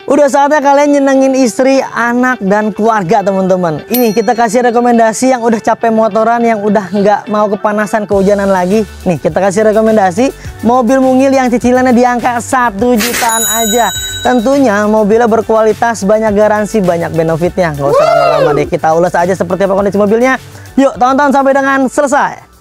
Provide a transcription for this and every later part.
Udah saatnya kalian nyenengin istri, anak, dan keluarga teman-teman. Ini kita kasih rekomendasi yang udah capek motoran, yang udah nggak mau kepanasan kehujanan lagi. Nih kita kasih rekomendasi mobil mungil yang cicilannya di angka 1 jutaan aja. Tentunya mobilnya berkualitas, banyak garansi, banyak benefitnya. Nggak usah lama-lama deh, kita ulas aja seperti apa kondisi mobilnya. Yuk tonton sampai dengan selesai.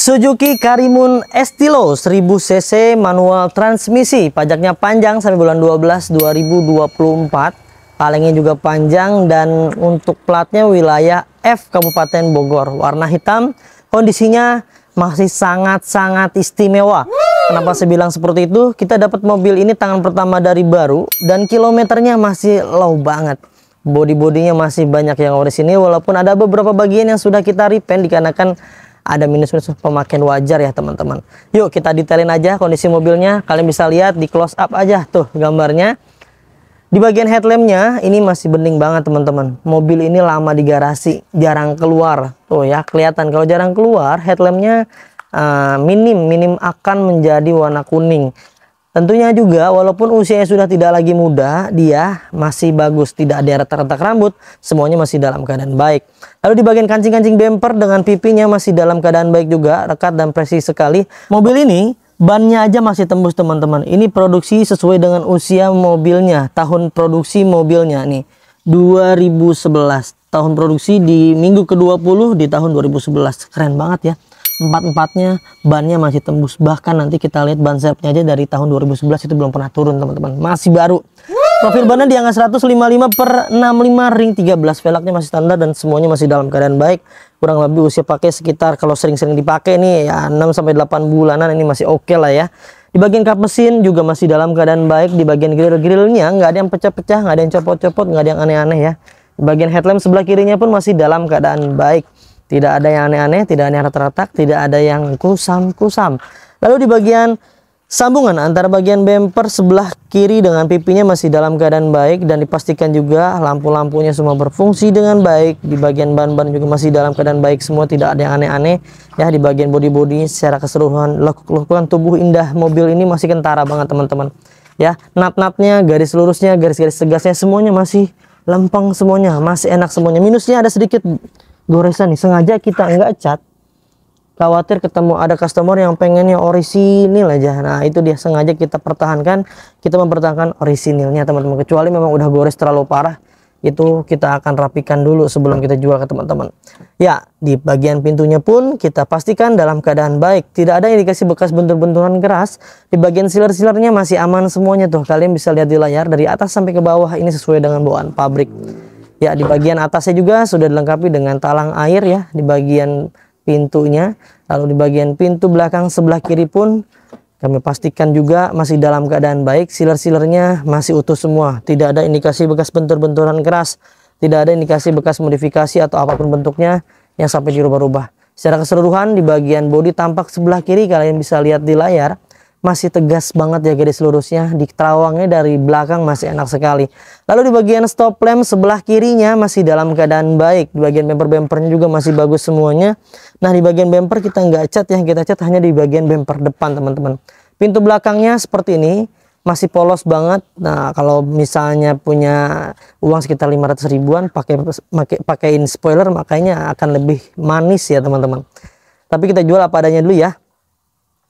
Suzuki Karimun Estilo 1000 cc manual transmisi, pajaknya panjang sampai bulan 12 2024, kalengnya juga panjang, dan untuk platnya wilayah F Kabupaten Bogor, warna hitam, kondisinya masih sangat-sangat istimewa. Kenapa saya bilang seperti itu? Kita dapat mobil ini tangan pertama dari baru dan kilometernya masih low banget. Bodi-bodinya masih banyak yang orisinil, walaupun ada beberapa bagian yang sudah kita repaint dikarenakan ada minus-minus pemakaian wajar ya teman-teman. Yuk kita detailin aja kondisi mobilnya. Kalian bisa lihat di close up aja tuh gambarnya. Di bagian headlampnya ini masih bening banget teman-teman. Mobil ini lama di garasi, jarang keluar. Tuh ya kelihatan kalau jarang keluar, headlampnya minim akan menjadi warna kuning. Tentunya juga walaupun usianya sudah tidak lagi muda, dia masih bagus, tidak ada retak-retak rambut, semuanya masih dalam keadaan baik. Lalu di bagian kancing-kancing bumper dengan pipinya masih dalam keadaan baik juga, rekat dan presisi sekali. Mobil ini bannya aja masih tembus teman-teman. Ini produksi sesuai dengan usia mobilnya, tahun produksi mobilnya nih 2011. Tahun produksi di minggu ke-20 di tahun 2011. Keren banget ya. Empat-empatnya bannya masih tembus, bahkan nanti kita lihat ban serepnya aja dari tahun 2011 itu belum pernah turun teman-teman, masih baru. Profil bannya di angka 155/65, ring 13, velgnya masih standar dan semuanya masih dalam keadaan baik. Kurang lebih usia pakai sekitar, kalau sering-sering dipakai nih ya 6-8 bulanan, ini masih oke lah ya. Di bagian kap mesin juga masih dalam keadaan baik. Di bagian grill-grillnya nggak ada yang pecah-pecah, nggak ada yang copot-copot, nggak ada yang aneh-aneh ya. Di bagian headlamp sebelah kirinya pun masih dalam keadaan baik. Tidak ada yang aneh-aneh, tidak ada yang retak-retak, tidak ada yang kusam-kusam. Lalu di bagian sambungan antara bagian bumper sebelah kiri dengan pipinya masih dalam keadaan baik, dan dipastikan juga lampu-lampunya semua berfungsi dengan baik. Di bagian ban-ban juga masih dalam keadaan baik semua, tidak ada yang aneh-aneh ya. Di bagian bodi-bodinya secara keseluruhan, lekuk-lekukan tubuh indah mobil ini masih kentara banget teman-teman ya. Nap-napnya, garis lurusnya, garis-garis tegasnya semuanya masih lempeng, semuanya masih enak semuanya. Minusnya ada sedikit goresan nih, sengaja kita nggak cat, khawatir ketemu ada customer yang pengennya orisinil aja. Nah itu dia, sengaja kita pertahankan, kita mempertahankan orisinilnya teman-teman. Kecuali memang udah gores terlalu parah, itu kita akan rapikan dulu sebelum kita jual ke teman-teman ya. Di bagian pintunya pun kita pastikan dalam keadaan baik, tidak ada indikasi bekas bentur-benturan keras. Di bagian sealer-sealernya masih aman semuanya tuh, kalian bisa lihat di layar dari atas sampai ke bawah, ini sesuai dengan bawaan pabrik ya. Di bagian atasnya juga sudah dilengkapi dengan talang air ya di bagian pintunya. Lalu di bagian pintu belakang sebelah kiri pun kami pastikan juga masih dalam keadaan baik. Sealer-sealernya masih utuh semua, tidak ada indikasi bekas bentur-benturan keras, tidak ada indikasi bekas modifikasi atau apapun bentuknya yang sampai dirubah-rubah. Secara keseluruhan di bagian bodi tampak sebelah kiri, kalian bisa lihat di layar, masih tegas banget ya garis lurusnya. Di terawangnya dari belakang masih enak sekali. Lalu di bagian stop lamp sebelah kirinya masih dalam keadaan baik. Di bagian bumper-bumpernya juga masih bagus semuanya. Nah di bagian bumper kita nggak cat ya, kita cat hanya di bagian bumper depan teman-teman. Pintu belakangnya seperti ini, masih polos banget. Nah kalau misalnya punya uang sekitar 500 ribuan, pakaiin spoiler, makanya akan lebih manis ya teman-teman. Tapi kita jual apa adanya dulu ya.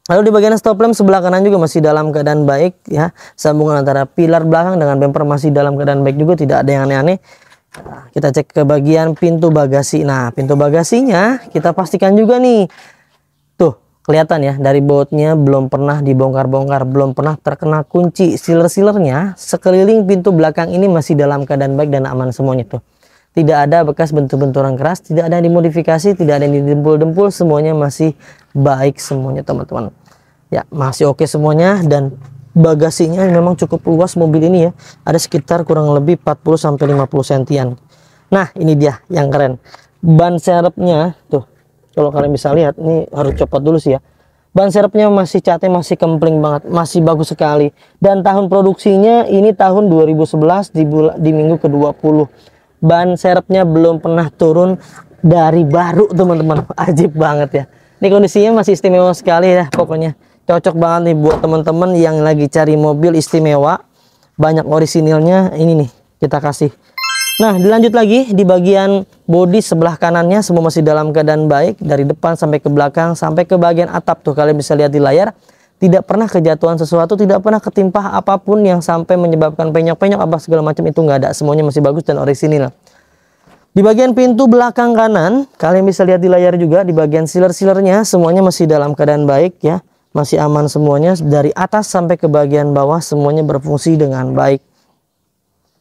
Lalu di bagian stop lamp sebelah kanan juga masih dalam keadaan baik ya. Sambungan antara pilar belakang dengan bumper masih dalam keadaan baik juga, tidak ada yang aneh-aneh. Nah, kita cek ke bagian pintu bagasi. Nah, pintu bagasinya kita pastikan juga nih. Tuh, kelihatan ya, dari bautnya belum pernah dibongkar-bongkar, belum pernah terkena kunci. Sealer-sealernya sekeliling pintu belakang ini masih dalam keadaan baik dan aman semuanya tuh. Tidak ada bekas bentur-benturan keras, tidak ada yang dimodifikasi, tidak ada yang didempul-dempul, semuanya masih baik semuanya teman-teman. Ya, masih oke semuanya. Dan bagasinya memang cukup luas mobil ini ya. Ada sekitar kurang lebih 40 sampai 50 sentian. Nah, ini dia yang keren. Ban serepnya tuh. Kalau kalian bisa lihat, ini harus copot dulu sih ya. Ban serepnya masih catnya masih kempling banget, masih bagus sekali. Dan tahun produksinya ini tahun 2011 di minggu ke-20. Ban serepnya belum pernah turun dari baru teman-teman. Ajib banget ya. Ini kondisinya masih istimewa sekali ya pokoknya. Cocok banget nih buat teman-teman yang lagi cari mobil istimewa. Banyak orisinilnya, ini nih kita kasih. Nah, dilanjut lagi di bagian bodi sebelah kanannya semua masih dalam keadaan baik. Dari depan sampai ke belakang sampai ke bagian atap tuh kalian bisa lihat di layar. Tidak pernah kejatuhan sesuatu, tidak pernah ketimpah apapun yang sampai menyebabkan penyok-penyok apa segala macam, itu nggak ada. Semuanya masih bagus dan orisinil. Di bagian pintu belakang kanan, kalian bisa lihat di layar juga, di bagian sealer-sealernya semuanya masih dalam keadaan baik ya. Masih aman semuanya, dari atas sampai ke bagian bawah semuanya berfungsi dengan baik.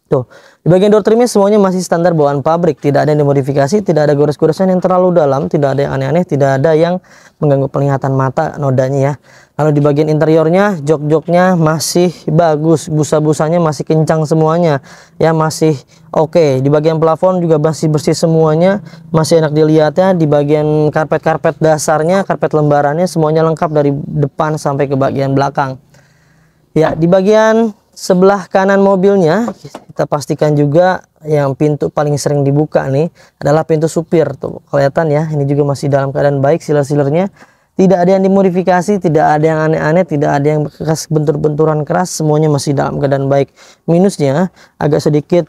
Tuh, di bagian door trimnya semuanya masih standar bawaan pabrik, tidak ada yang dimodifikasi, tidak ada gores-goresan yang terlalu dalam, tidak ada yang aneh-aneh, tidak ada yang mengganggu penglihatan mata nodanya ya. Lalu di bagian interiornya, jok-joknya masih bagus, busa-busanya masih kencang semuanya ya, masih oke. Di bagian plafon juga masih bersih semuanya, masih enak dilihatnya. Di bagian karpet-karpet dasarnya, karpet lembarannya semuanya lengkap dari depan sampai ke bagian belakang. Ya, di bagian sebelah kanan mobilnya kita pastikan juga yang pintu paling sering dibuka nih adalah pintu supir tuh, kelihatan ya, ini juga masih dalam keadaan baik. Sealer-sealernya tidak ada yang dimodifikasi, tidak ada yang aneh-aneh, tidak ada yang bekas bentur-benturan keras, semuanya masih dalam keadaan baik. Minusnya agak sedikit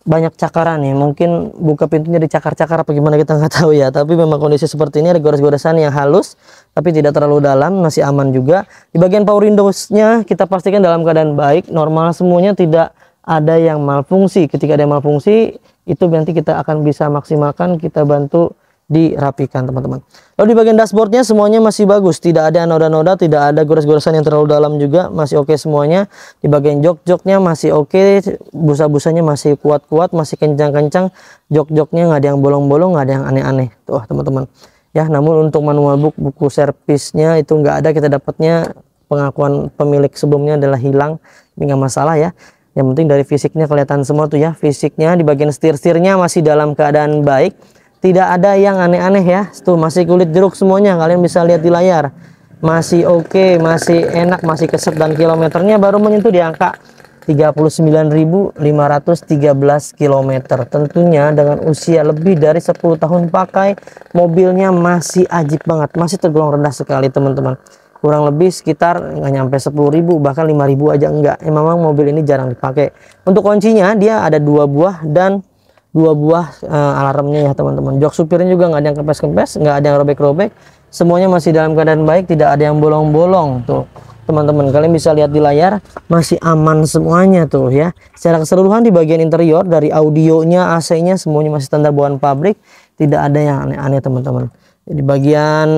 banyak cakaran nih, mungkin buka pintunya dicakar-cakar apa gimana kita nggak tahu ya, tapi memang kondisi seperti ini ada gores-goresan yang halus tapi tidak terlalu dalam, masih aman juga. Di bagian power windowsnya kita pastikan dalam keadaan baik, normal semuanya, tidak ada yang malfungsi. Ketika ada yang malfungsi itu nanti kita akan bisa maksimalkan, kita bantu dirapikan teman-teman. Lalu di bagian dashboardnya semuanya masih bagus, tidak ada noda-noda, tidak ada gores-goresan yang terlalu dalam juga, masih oke semuanya. Di bagian jok-joknya masih oke, busa-busanya masih kuat-kuat, masih kencang-kencang, jok-joknya nggak ada yang bolong-bolong, nggak ada yang aneh-aneh tuh teman-teman ya. Namun untuk manual book, buku servisnya itu nggak ada, kita dapatnya pengakuan pemilik sebelumnya adalah hilang, ini nggak masalah ya. Yang penting dari fisiknya kelihatan semua tuh ya, fisiknya. Di bagian setir-setirnya masih dalam keadaan baik, tidak ada yang aneh-aneh ya, tuh masih kulit jeruk semuanya, kalian bisa lihat di layar. Masih oke, masih enak, masih keset, dan kilometernya baru menyentuh di angka 39.513 km. Tentunya dengan usia lebih dari 10 tahun pakai, mobilnya masih ajib banget, masih tergolong rendah sekali teman-teman. Kurang lebih sekitar nggak nyampe 10.000, bahkan 5.000 aja enggak. Memang mobil ini jarang dipakai. Untuk kuncinya dia ada 2 buah dan 2 buah alarmnya ya teman-teman. Jok supirnya juga nggak ada yang kempes-kempes, nggak ada yang robek-robek, semuanya masih dalam keadaan baik, tidak ada yang bolong-bolong tuh teman-teman. Kalian bisa lihat di layar, masih aman semuanya tuh ya. Secara keseluruhan di bagian interior, dari audionya, AC-nya semuanya masih standar bawaan pabrik, tidak ada yang aneh-aneh teman-teman. Di bagian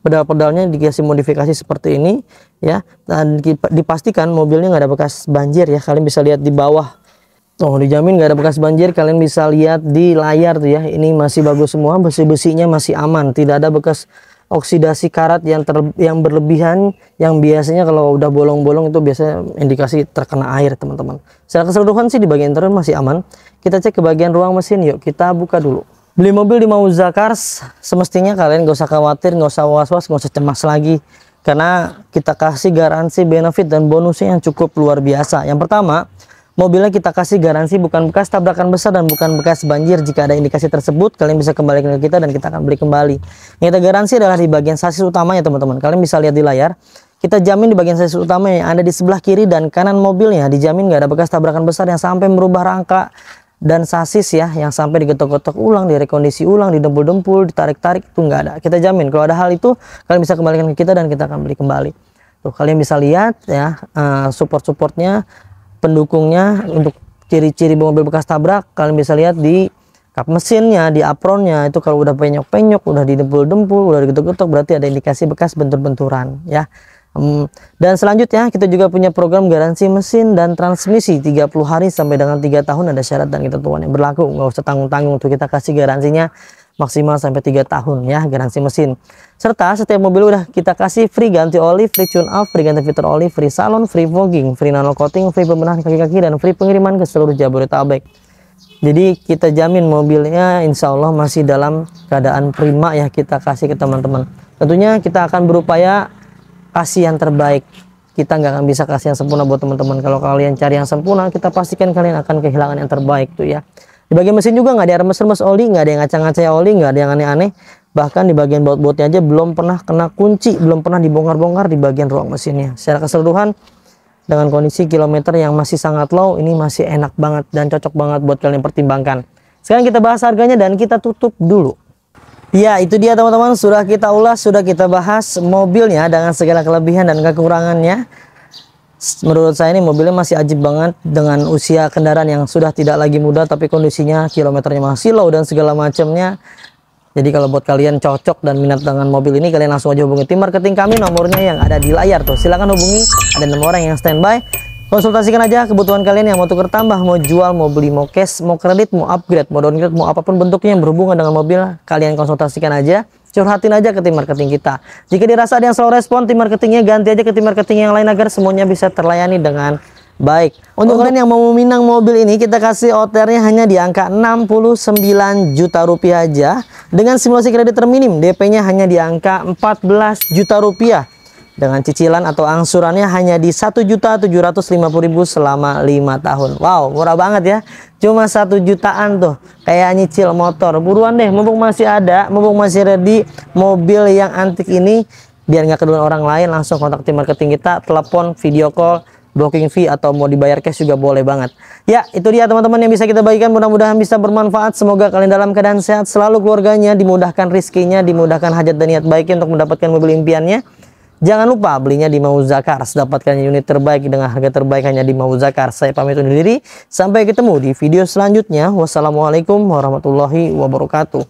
pedal-pedalnya dikasih modifikasi seperti ini ya, dan dipastikan mobilnya nggak ada bekas banjir ya. Kalian bisa lihat di bawah. Oh, dijamin nggak ada bekas banjir, kalian bisa lihat di layar tuh ya. Ini masih bagus semua, besi-besinya masih aman, tidak ada bekas oksidasi karat yang berlebihan, yang biasanya kalau udah bolong-bolong itu biasanya indikasi terkena air teman-teman. Secara keseluruhan sih di bagian interior masih aman. Kita cek ke bagian ruang mesin, yuk kita buka dulu. Beli mobil di Mauza Cars, semestinya kalian nggak usah khawatir, nggak usah was-was, nggak usah cemas lagi, karena kita kasih garansi, benefit, dan bonusnya yang cukup luar biasa. Yang pertama, mobilnya kita kasih garansi bukan bekas tabrakan besar dan bukan bekas banjir. Jika ada indikasi tersebut, kalian bisa kembalikan ke kita dan kita akan beli kembali. Yang kita garansi adalah di bagian sasis utamanya teman-teman. Kalian bisa lihat di layar, kita jamin di bagian sasis utama yang ada di sebelah kiri dan kanan mobilnya, dijamin nggak ada bekas tabrakan besar yang sampai merubah rangka dan sasis ya, yang sampai digetok-getok ulang, direkondisi ulang, didempul-dempul, ditarik-tarik, itu nggak ada. Kita jamin kalau ada hal itu, kalian bisa kembalikan ke kita dan kita akan beli kembali. Tuh, kalian bisa lihat ya, support-supportnya, pendukungnya. Untuk ciri-ciri mobil bekas tabrak kalian bisa lihat di kap mesinnya, di apronnya itu kalau udah penyok-penyok, udah didempul-dempul, udah digetok-getok, berarti ada indikasi bekas bentur-benturan ya. Dan selanjutnya kita juga punya program garansi mesin dan transmisi 30 hari sampai dengan 3 tahun, ada syarat dan ketentuan yang berlaku. Nggak usah tanggung-tanggung untuk kita kasih garansinya maksimal sampai 3 tahun ya, garansi mesin. Serta setiap mobil udah kita kasih free ganti oli, free tune up, free ganti fitur oli, free salon, free fogging, free nano coating, free pembenahan kaki-kaki, dan free pengiriman ke seluruh Jabodetabek. Jadi kita jamin mobilnya insya Allah masih dalam keadaan prima ya, kita kasih ke teman-teman. Tentunya kita akan berupaya kasih yang terbaik. Kita nggak akan bisa kasih yang sempurna buat teman-teman. Kalau kalian cari yang sempurna, kita pastikan kalian akan kehilangan yang terbaik tuh ya. Di bagian mesin juga nggak ada remes-remes oli, nggak ada yang ngacak-ngacak oli, nggak ada yang aneh-aneh. Bahkan di bagian baut-bautnya aja belum pernah kena kunci, belum pernah dibongkar-bongkar di bagian ruang mesinnya. Secara keseluruhan dengan kondisi kilometer yang masih sangat low, ini masih enak banget dan cocok banget buat kalian pertimbangkan. Sekarang kita bahas harganya dan kita tutup dulu. Ya, itu dia teman-teman, sudah kita ulas, sudah kita bahas mobilnya dengan segala kelebihan dan kekurangannya. Menurut saya ini mobilnya masih ajib banget dengan usia kendaraan yang sudah tidak lagi muda, tapi kondisinya kilometernya masih low dan segala macamnya. Jadi kalau buat kalian cocok dan minat dengan mobil ini, kalian langsung aja hubungi tim marketing kami, nomornya yang ada di layar tuh. Silahkan hubungi, ada 6 orang yang standby. Konsultasikan aja kebutuhan kalian yang mau tuker tambah, mau jual, mau beli, mau cash, mau kredit, mau upgrade, mau downgrade, mau apapun bentuknya yang berhubungan dengan mobil, kalian konsultasikan aja, curhatin aja ke tim marketing kita. Jika dirasa ada yang slow respon, tim marketingnya ganti aja ke tim marketing yang lain agar semuanya bisa terlayani dengan baik. Untuk kalian yang mau meminang mobil ini, kita kasih OTR-nya hanya di angka 69 juta rupiah aja, dengan simulasi kredit terminim, DP-nya hanya di angka 14 juta rupiah. Dengan cicilan atau angsurannya hanya di 1.750.000 selama 5 tahun. Wow, murah banget ya. Cuma 1 jutaan tuh, kayak nyicil motor. Buruan deh, mumpung masih ada, mumpung masih ready mobil yang antik ini, biar nggak kedua orang lain, langsung kontak tim marketing kita, telepon, video call, blocking fee, atau mau dibayar cash juga boleh banget. Ya, itu dia teman-teman yang bisa kita bagikan, mudah-mudahan bisa bermanfaat. Semoga kalian dalam keadaan sehat selalu, keluarganya dimudahkan rizkinya, dimudahkan hajat dan niat baiknya untuk mendapatkan mobil impiannya. Jangan lupa belinya di Mauzakars, dapatkan unit terbaik dengan harga terbaik hanya di Mauzakars. Saya pamit undur diri, sampai ketemu di video selanjutnya. Wassalamualaikum warahmatullahi wabarakatuh.